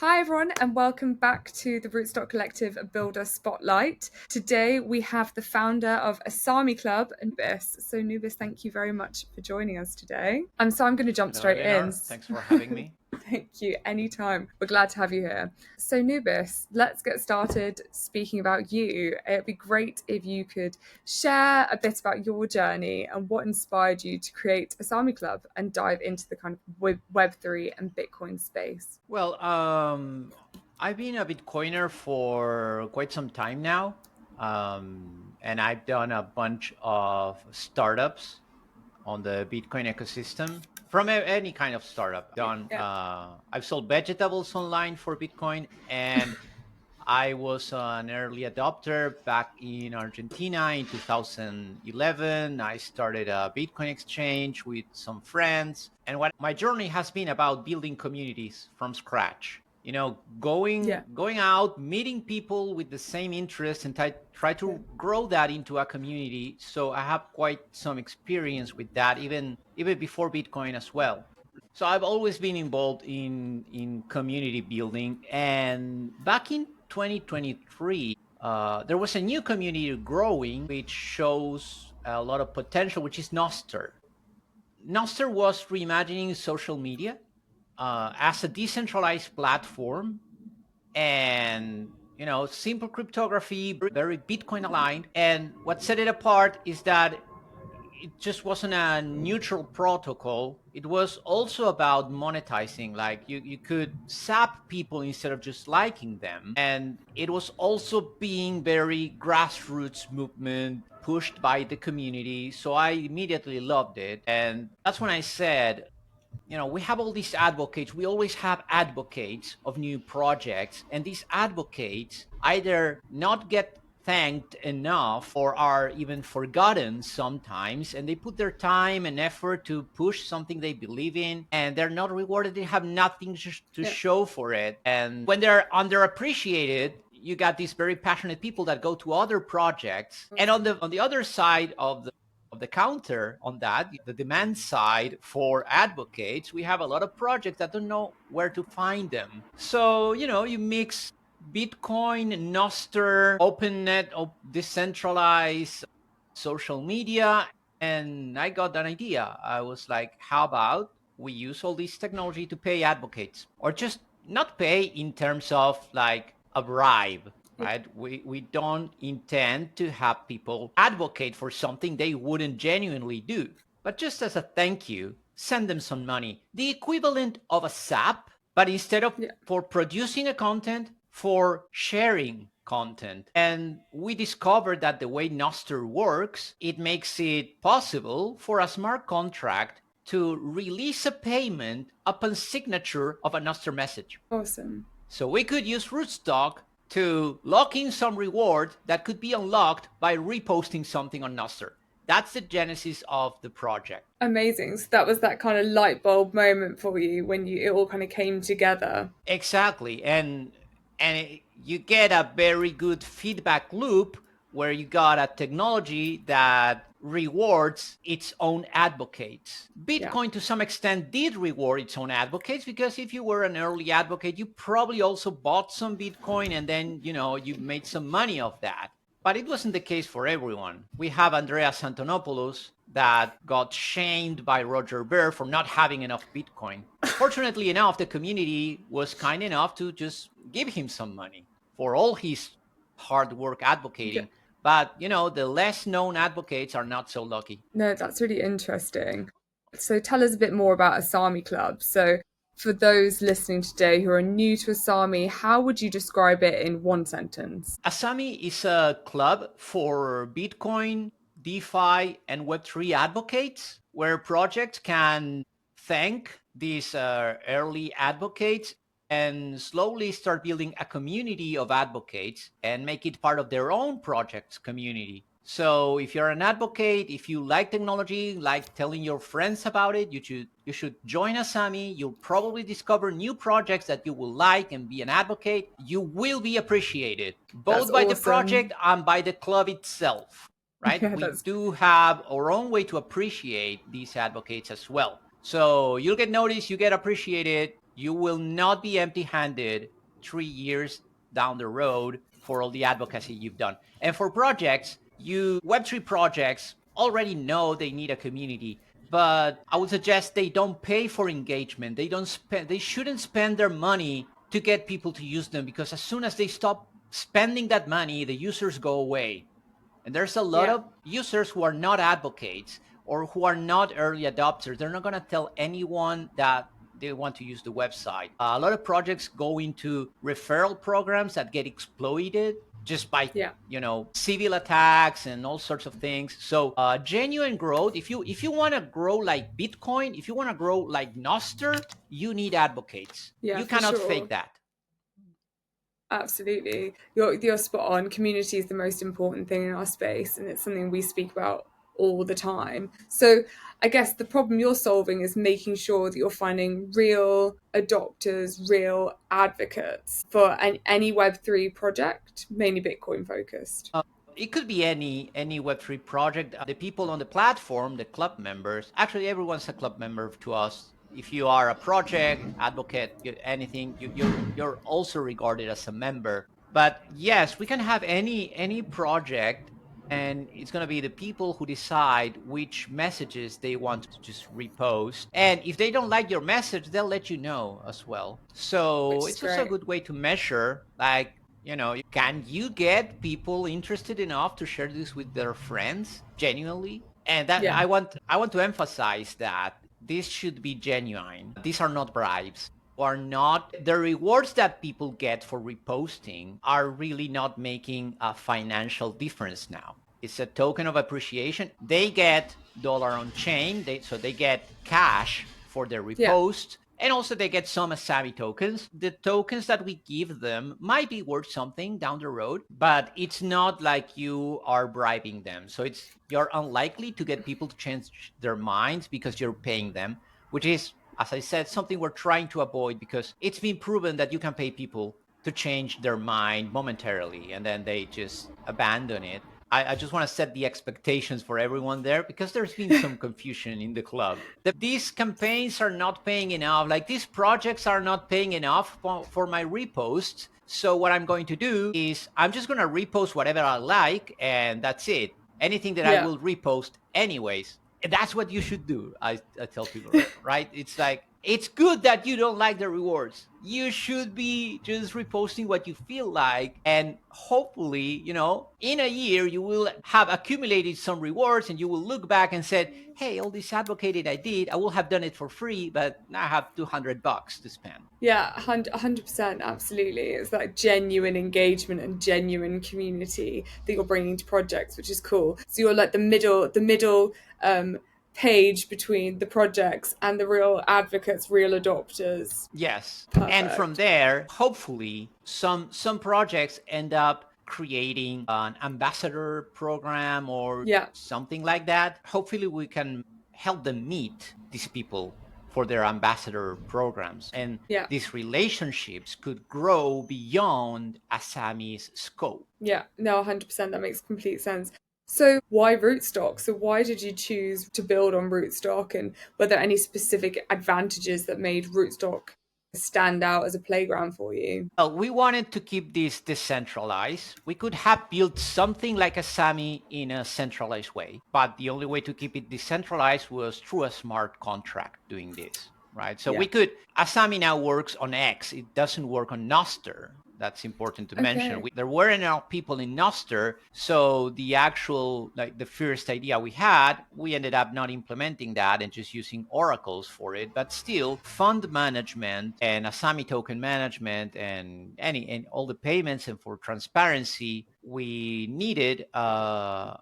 Hi everyone and welcome back to the Rootstock Collective Builder Spotlight. Today we have the founder of Asami Club, Nubis. So Nubis, thank you very much for joining us today. So I'm going to jump Hello, straight in. Thanks for having me. Thank you, anytime. We're glad to have you here. So Nubis, let's get started speaking about you. It'd be great if you could share a bit about your journey and what inspired you to create Asami Club and dive into the kind of Web3 and Bitcoin space. Well, I've been a Bitcoiner for quite some time now, and I've done a bunch of startups on the Bitcoin ecosystem from any kind of startup. Yeah. I've sold vegetables online for Bitcoin, and I was an early adopter back in Argentina in 2011. I started a Bitcoin exchange with some friends. And what my journey has been about building communities from scratch. You know, Yeah. going out, meeting people with the same interests and try to grow that into a community. So I have quite some experience with that, even before Bitcoin as well. So I've always been involved in community building, and back in 2023, there was a new community growing, which shows a lot of potential, which is Noster. Noster was reimagining social media as a decentralized platform, and simple cryptography, very Bitcoin aligned. And what set it apart is that it just wasn't a neutral protocol. It was also about monetizing. Like you could sap people instead of just liking them. And it was also being very grassroots movement pushed by the community. So I immediately loved it. And that's when I said, we have all these advocates. We always have advocates of new projects, and these advocates either not get thanked enough or are even forgotten sometimes, and they put their time and effort to push something they believe in, and they're not rewarded. They have nothing to show for it. And when they're underappreciated, you got these very passionate people that go to other projects. And on the other side of the counter on that, the demand side for advocates, we have a lot of projects that don't know where to find them. So, you mix Bitcoin, Noster, OpenNet, decentralized social media, and I got an idea. I was like, how about we use all this technology to pay advocates, or just not pay in terms of like a bribe, right? We don't intend to have people advocate for something they wouldn't genuinely do, but just as a thank you, send them some money, the equivalent of a sap, but instead of for producing a content, for sharing content. And we discovered that the way Noster works, it makes it possible for a smart contract to release a payment upon signature of a Noster message. Awesome. So we could use Rootstock to lock in some reward that could be unlocked by reposting something on Noster. That's the genesis of the project. Amazing. So that was that kind of light bulb moment for you when it all kind of came together. Exactly. And you get a very good feedback loop where you got a technology that rewards its own advocates. Bitcoin, to some extent, did reward its own advocates, because if you were an early advocate, you probably also bought some Bitcoin, and then, you made some money off that. But it wasn't the case for everyone. We have Andreas Antonopoulos that got shamed by Roger Ver for not having enough Bitcoin. Fortunately enough, the community was kind enough to just give him some money for all his hard work advocating. But, the less known advocates are not so lucky. No, that's really interesting. So tell us a bit more about Asami Club. So for those listening today who are new to Asami, how would you describe it in one sentence? Asami is a club for Bitcoin, DeFi, and Web3 advocates, where projects can thank these early advocates and slowly start building a community of advocates and make it part of their own project's community. So if you're an advocate, if you like technology, like telling your friends about it, you should join Asami. You'll probably discover new projects that you will like and be an advocate. You will be appreciated, both by the project and by the club itself, right? We do have our own way to appreciate these advocates as well. So you'll get noticed, you get appreciated, You will not be empty-handed 3 years down the road for all the advocacy you've done. And for projects, Web3 projects already know they need a community, but I would suggest they don't pay for engagement. They shouldn't spend their money to get people to use them, because as soon as they stop spending that money, the users go away. And there's a lot Yeah. of users who are not advocates or who are not early adopters. They're not going to tell anyone that they want to use the website. A lot of projects go into referral programs that get exploited just by Yeah. civil attacks and all sorts of things. So genuine growth, if you want to grow like Bitcoin, if you want to grow like Noster, you need advocates. Yeah, You for cannot fake sure. that. Absolutely. You're spot on. Community is the most important thing in our space, and it's something we speak about all the time. So I guess the problem you're solving is making sure that you're finding real adopters, real advocates for any Web3 project, mainly Bitcoin focused. It could be any Web3 project. The people on the platform, the club members, actually everyone's a club member to us. If you are a project advocate, anything, you're also regarded as a member. But yes, we can have any project, and it's going to be the people who decide which messages they want to just repost. And if they don't like your message, they'll let you know as well. So Which is it's also a great. good way to measure, like, can you get people interested enough to share this with their friends genuinely? And that Yeah. I want to emphasize that this should be genuine. These are not bribes. Are not the rewards that people get for reposting are really not making a financial difference now. It's a token of appreciation. They get dollar on chain, so they get cash for their Yeah. repost, and also they get some Asami tokens. The tokens that we give them might be worth something down the road, but it's not like you are bribing them. So you're unlikely to get people to change their minds because you're paying them, which is, as I said, something we're trying to avoid, because it's been proven that you can pay people to change their mind momentarily and then they just abandon it. I just want to set the expectations for everyone there, because there's been some confusion in the club. These campaigns are not paying enough. Like, these projects are not paying enough for my reposts. So what I'm going to do is I'm just going to repost whatever I like, and that's it. Anything that I Yeah. will repost anyways. And that's what you should do. I tell people, right? It's like, it's good that you don't like the rewards. You should be just reposting what you feel like. And hopefully, in a year, you will have accumulated some rewards and you will look back and said, hey, all this advocated I did, I will have done it for free, but now I have $200 to spend. Yeah, 100%, absolutely. It's that genuine engagement and genuine community that you're bringing to projects, which is cool. So you're like the middle page between the projects and the real advocates, real adopters. Yes. And from Perfect. there, hopefully, some projects end up creating an ambassador program or Yeah, something like that. Hopefully, we can help them meet these people for their ambassador programs. And yeah, these relationships could grow beyond Asami's scope. yeah. No, 100%. That makes complete sense. So why Rootstock? So why did you choose to build on Rootstock, and were there any specific advantages that made Rootstock stand out as a playground for you? Well, we wanted to keep this decentralized. We could have built something like Asami in a centralized way, but the only way to keep it decentralized was through a smart contract doing this, right? So Yeah. Asami now works on X. It doesn't work on Noster. That's important to mention. Okay. There weren't enough people in Noster, so the first idea we had, we ended up not implementing that and just using oracles for it. But still, fund management and Asami token management and all the payments, and for transparency, we needed a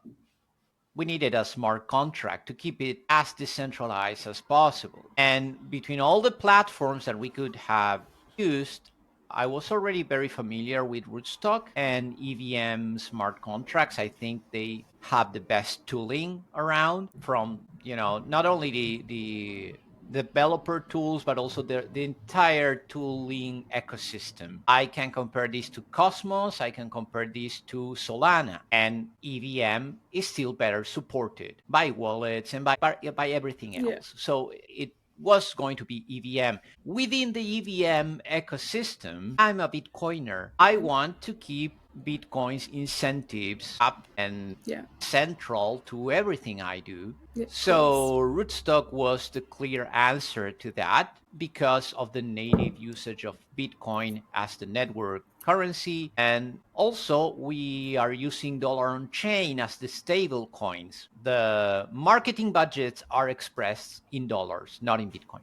smart contract to keep it as decentralized as possible. And between all the platforms that we could have used, I was already very familiar with Rootstock and EVM smart contracts. I think they have the best tooling around, from, not only the developer tools, but also the entire tooling ecosystem. I can compare this to Cosmos, I can compare this to Solana, and EVM is still better supported by wallets and by everything Yeah. else. So was going to be EVM. Within the EVM ecosystem, I'm a Bitcoiner. I want to keep Bitcoin's incentives up and Yeah. central to everything I do. Yeah, of course. So Rootstock was the clear answer to that because of the native usage of Bitcoin as the network currency. And also we are using dollar on chain as the stable coins. The marketing budgets are expressed in dollars, not in Bitcoin.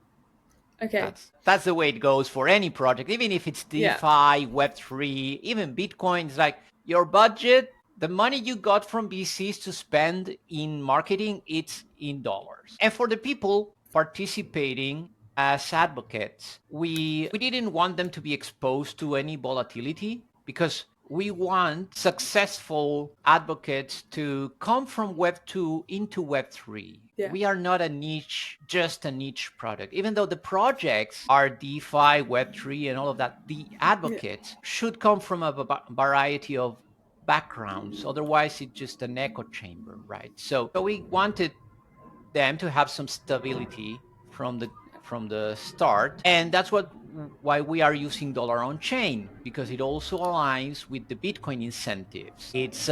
Okay. That's the way it goes for any project, even if it's Yeah. DeFi, Web3, even Bitcoin. It's like your budget, the money you got from VCs to spend in marketing, it's in dollars. And for the people participating as advocates, we didn't want them to be exposed to any volatility because we want successful advocates to come from Web 2 into Web 3. Yeah. We are not a niche, just a niche product. Even though the projects are DeFi, Web 3, and all of that, the Yeah. advocates should come from a variety of backgrounds. Otherwise, it's just an echo chamber, right? So we wanted them to have some stability from the start, and that's why we are using dollar on chain, because it also aligns with the Bitcoin incentives. It's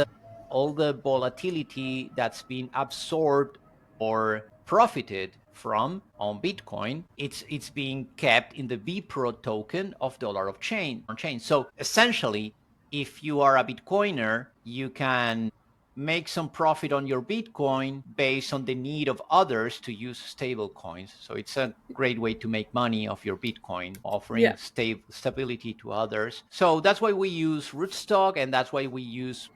all the volatility that's been absorbed or profited from on Bitcoin, it's being kept in the BPRO token of dollar of chain on chain. So essentially, if you are a Bitcoiner, you can make some profit on your Bitcoin based on the need of others to use stable coins. So it's a great way to make money off your Bitcoin, offering Yeah. stability to others. So that's why we use Rootstock, and that's why we use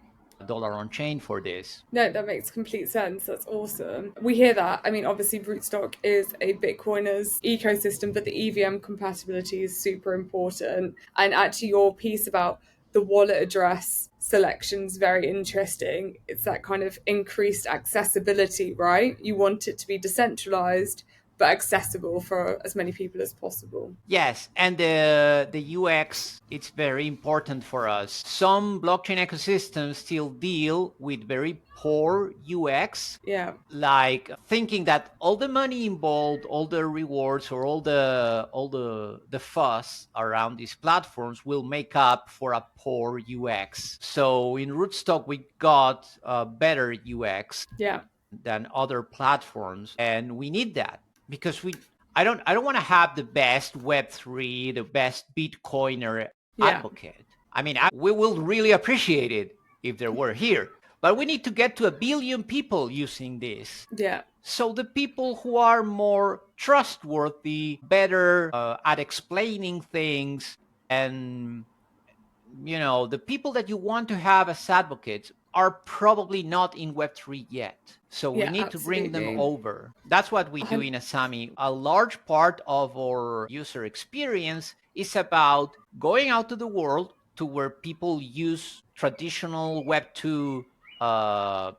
dollar on chain for this. No, that makes complete sense. That's awesome. We hear that. I mean, obviously, Rootstock is a Bitcoiner's ecosystem, but the EVM compatibility is super important. And actually, your piece about the wallet address selection is very interesting. It's that kind of increased accessibility, right? You want it to be decentralized, but accessible for as many people as possible. Yes, and the UX, it's very important for us. Some blockchain ecosystems still deal with very poor UX, Yeah. like thinking that all the money involved, all the rewards, or all the fuss around these platforms will make up for a poor UX. So in Rootstock, we got a better UX Yeah. than other platforms, and we need that because I don't want to have the best Web3, the best Bitcoiner Yeah. advocate. I mean, we will really appreciate it if they were here, but we need to get to 1 billion people using this. Yeah. So the people who are more trustworthy, better at explaining things, and the people that you want to have as advocates are probably not in Web3 yet. So we Yeah. need to bring them Absolutely. over. That's what we do in Asami. A large part of our user experience is about going out to the world to where people use traditional Web2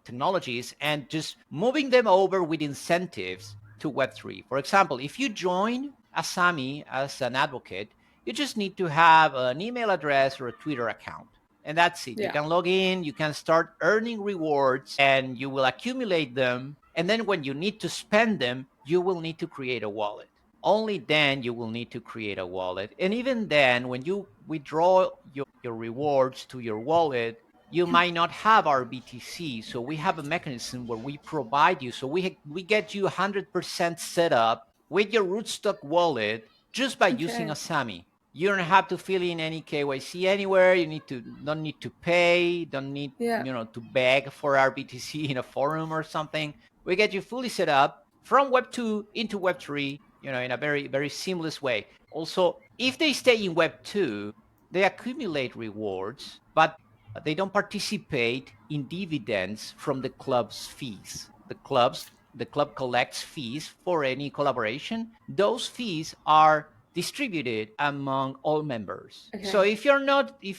technologies and just moving them over with incentives to Web3. For example, if you join Asami as an advocate, you just need to have an email address or a Twitter account. And that's it. You Yeah. can log in, you can start earning rewards, and you will accumulate them. And then when you need to spend them, you will need to create a wallet. Only then you will need to create a wallet. And even then, when you withdraw your rewards to your wallet, you might not have our BTC. So we have a mechanism where we provide you. So we get you 100% set up with your Rootstock wallet just by using Okay. Asami. You don't have to fill in any KYC anywhere. Don't need to pay, don't need Yeah. to beg for RBTC in a forum or something. We get you fully set up from Web 2 into Web 3, in a very, very seamless way. Also, if they stay in Web 2, they accumulate rewards, but they don't participate in dividends from the club's fees. The club collects fees for any collaboration. Those fees are distributed among all members. So Okay. if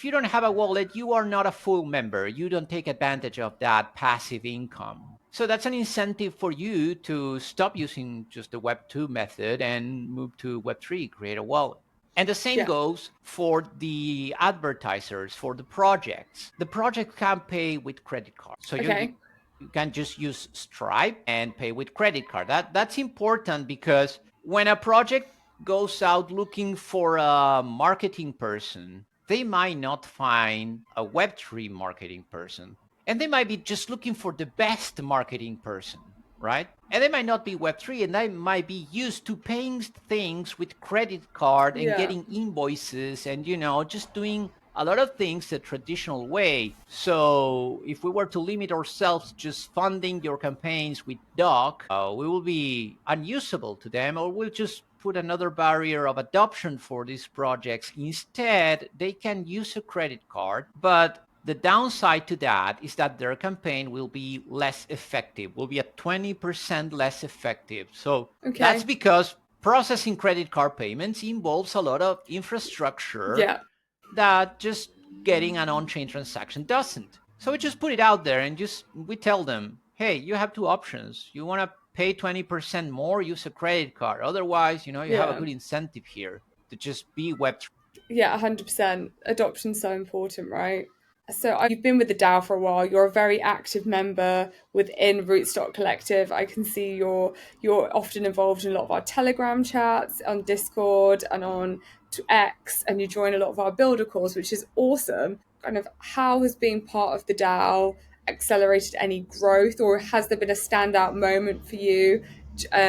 you don't have a wallet, you are not a full member. You don't take advantage of that passive income. So that's an incentive for you to stop using just the Web 2 method and move to Web 3, create a wallet. And the same Yeah. goes for the advertisers, for the projects. The project can pay with credit card. So Okay. you can just use Stripe and pay with credit card. That's important because when a project goes out looking for a marketing person, they might not find a Web3 marketing person. And they might be just looking for the best marketing person, right? And they might not be Web3, and they might be used to paying things with credit card and Yeah. getting invoices and, just doing a lot of things the traditional way. So if we were to limit ourselves just funding your campaigns with doc, we will be unusable to them, or we'll just put another barrier of adoption for these projects. Instead, they can use a credit card, but the downside to that is that their campaign will be less effective, will be at 20% less effective. So that's Okay. because processing credit card payments involves a lot of infrastructure Yeah. that just getting an on-chain transaction doesn't. So we just put it out there and just we tell them, hey, you have two options. You want to pay 20% more, use a credit card. Otherwise, you have a Yeah. good incentive here to just be Web3. Yeah, 100%. Adoption's so important, right? So you've been with the DAO for a while. You're a very active member within Rootstock Collective. I can see you're often involved in a lot of our Telegram chats, on Discord, and on X, and you join a lot of our builder calls, which is awesome. Kind of how has being part of the DAO accelerated any growth, or has there been a standout moment for you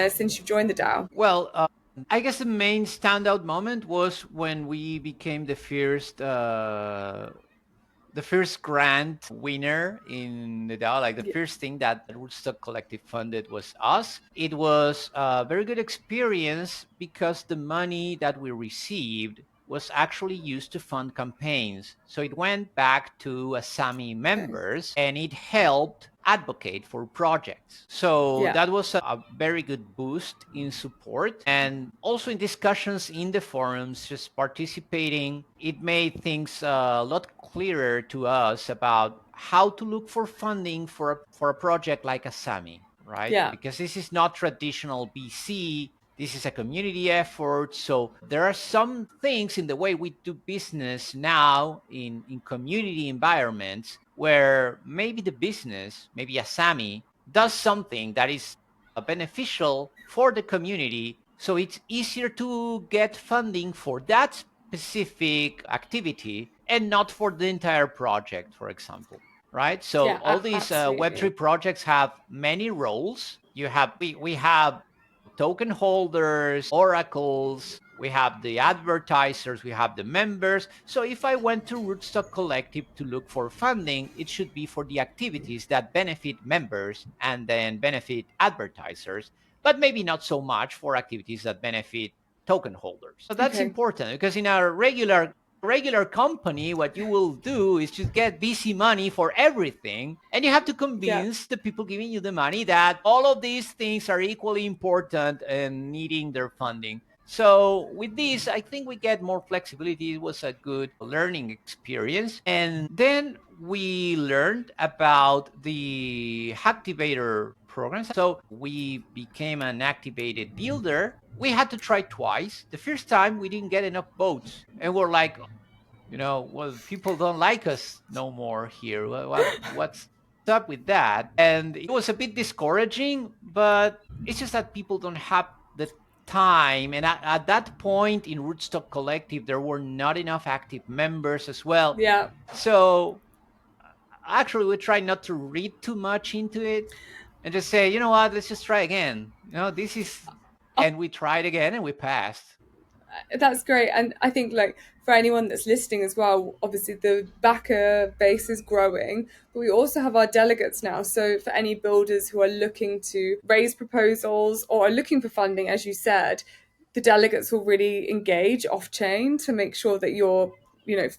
since you've joined the DAO? Well, I guess the main standout moment was when we became the first grant winner in the DAO. Like the Yeah. first thing that the Rootstock Collective funded was us. It was a very good experience because the money that we received was actually used to fund campaigns. So it went back to Asami Okay. members and it helped advocate for projects. So Yeah. that was a very good boost in support and also in discussions in the forums, just participating. It made things a lot clearer to us about how to look for funding for a project like Asami, right? Yeah. Because this is not traditional BC. This is a community effort. So there are some things in the way we do business now in community environments where maybe the business, maybe Asami, does something that is beneficial for the community. So it's easier to get funding for that specific activity and not for the entire project, for example. Right. So Yeah, all these absolutely. Web3 projects have many roles. We have token holders, oracles, we have the advertisers, we have the members. So if I went to Rootstock Collective to look for funding, it should be for the activities that benefit members and then benefit advertisers, but maybe not so much for activities that benefit token holders. So that's Okay. important because in our regular company, what you will do is just get VC money for everything. And you have to Yeah. convince the people giving you the money that all of these things are equally important and needing their funding. So with this, I think we get more flexibility. It was a good learning experience. And then we learned about the activator programs. So we became an activated builder. We had to try twice. The first time we didn't get enough votes. And we're like, well, people don't like us no more here. What's up with that? And it was a bit discouraging, but it's just that people don't have the time. And at that point in Rootstock Collective, there were not enough active members as well. Yeah. So actually, we try not to read too much into it and just say, you know what, let's just try again. This is, Oh, and we tried again and we passed. that's great. And I think, like, for anyone that's listening as well, obviously the backer base is growing, but we also have our delegates now. So for any builders who are looking to raise proposals or are looking for funding, as you said, the delegates will really engage off chain to make sure that you're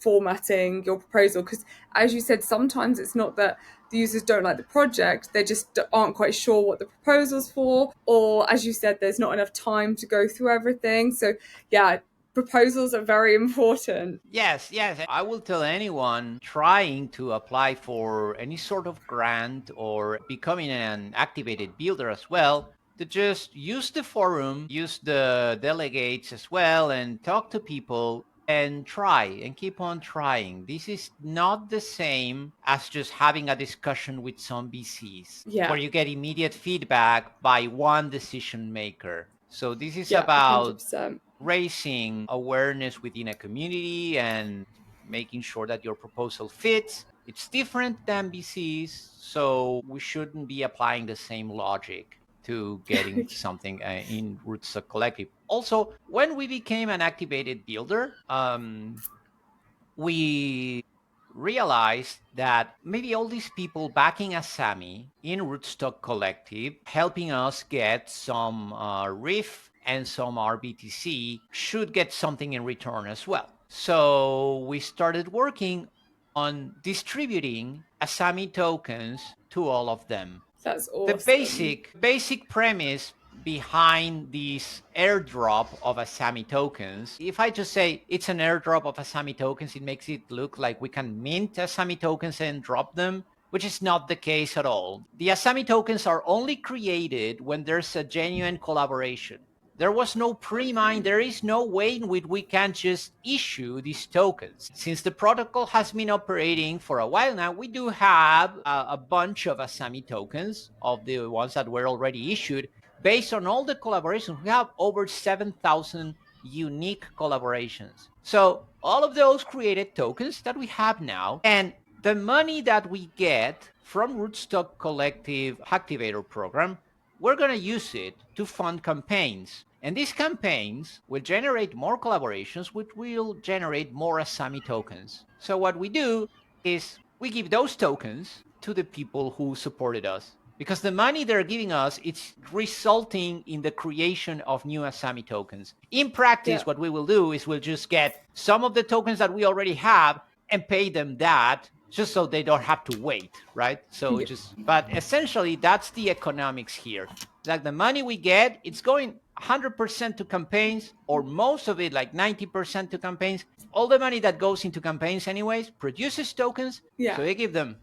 formatting your proposal, because as you said, sometimes it's not that the users don't like the project, they just aren't quite sure what the proposal's for, or as you said, there's not enough time to go through everything. So yeah, proposals are very important. Yes, yes. I will tell anyone trying to apply for any sort of grant or becoming an activated builder as well to just use the forum, use the delegates as well, and talk to people and try and keep on trying. This is not the same as just having a discussion with some VCs Yeah. where you get immediate feedback by one decision maker. So this is Yeah, about 100%. raising awareness within a community and making sure that your proposal fits. It's different than VCs, so we shouldn't be applying the same logic to getting something in Rootstock Collective. Also, when we became an activated builder, we realized that maybe all these people backing Asami in Rootstock Collective, helping us get some RIF and some RBTC, should get something in return as well. So we started working on distributing Asami tokens to all of them. That's The awesome. basic premise behind this airdrop of Asami tokens, if I just say it's an airdrop of Asami tokens, it makes it look like we can mint Asami tokens and drop them, which is not the case at all. The Asami tokens are only created when there's a genuine collaboration. There was no pre-mine. There is no way in which we can just issue these tokens. Since the protocol has been operating for a while now, we do have a bunch of Asami tokens of the ones that were already issued. Based on all the collaborations, we have over 7,000 unique collaborations. So all of those created tokens that we have now, and the money that we get from Rootstock Collective Activator Program, we're going to use it to fund campaigns. And these campaigns will generate more collaborations, which will generate more Asami tokens. So what we do is we give those tokens to the people who supported us. Because the money they're giving us, it's resulting in the creation of new Asami tokens. In Yeah. practice, what we will do is we'll just get some of the tokens that we already have and pay them that just so they don't have to wait, right? So Yeah. just, but essentially that's the economics here. Like the money we get, it's going 100% to campaigns, or most of it, like 90% to campaigns. All the money that goes into campaigns anyways produces tokens, Yeah. so they give them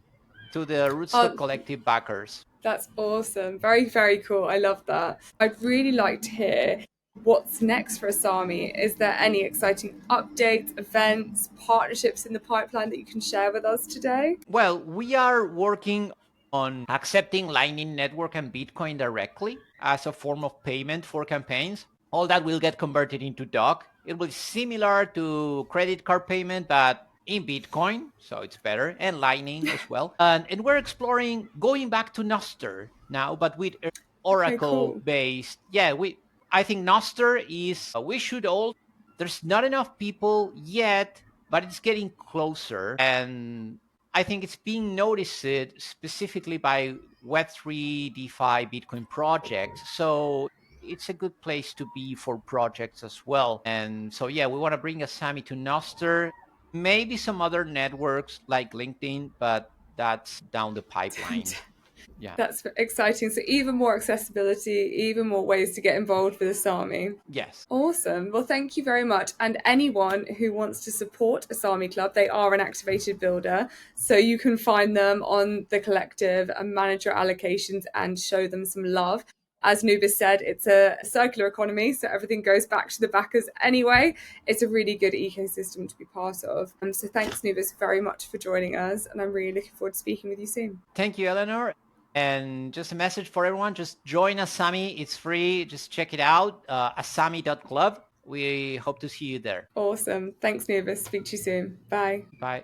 to the Rootstock Oh, Collective backers. that's awesome. Very, very cool. I love that. I'd really like to hear what's next for Asami. Is there any exciting updates, events, partnerships in the pipeline that you can share with us today? Well, we are working on accepting Lightning Network and Bitcoin directly as a form of payment for campaigns. All that will get converted into DOC. It will be similar to credit card payment, but in Bitcoin, so it's better, and Lightning as well. And we're exploring going back to Nostr now, but with Okay, Oracle cool. based. Yeah, I think Nostr is, we should all, there's not enough people yet, but it's getting closer. And I think it's being noticed specifically by Web3, DeFi, Bitcoin projects. So it's a good place to be for projects as well. And so, yeah, we want to bring Asami to Nostr, maybe some other networks like LinkedIn, but that's down the pipeline. Yeah. That's exciting. So, even more accessibility, even more ways to get involved with Asami. Yes. Awesome. Well, thank you very much. And anyone who wants to support Asami Club, they are an activated builder. So you can find them on the collective and manage your allocations and show them some love. As Nubis said, it's a circular economy, so everything goes back to the backers anyway. It's a really good ecosystem to be part of. So thanks, Nubis, very much for joining us. And I'm really looking forward to speaking with you soon. Thank you, Eleanor. And just a message for everyone, just join Asami. It's free. Just check it out, asami.club. We hope to see you there. Awesome. Thanks, Nubis. Speak to you soon. Bye. Bye.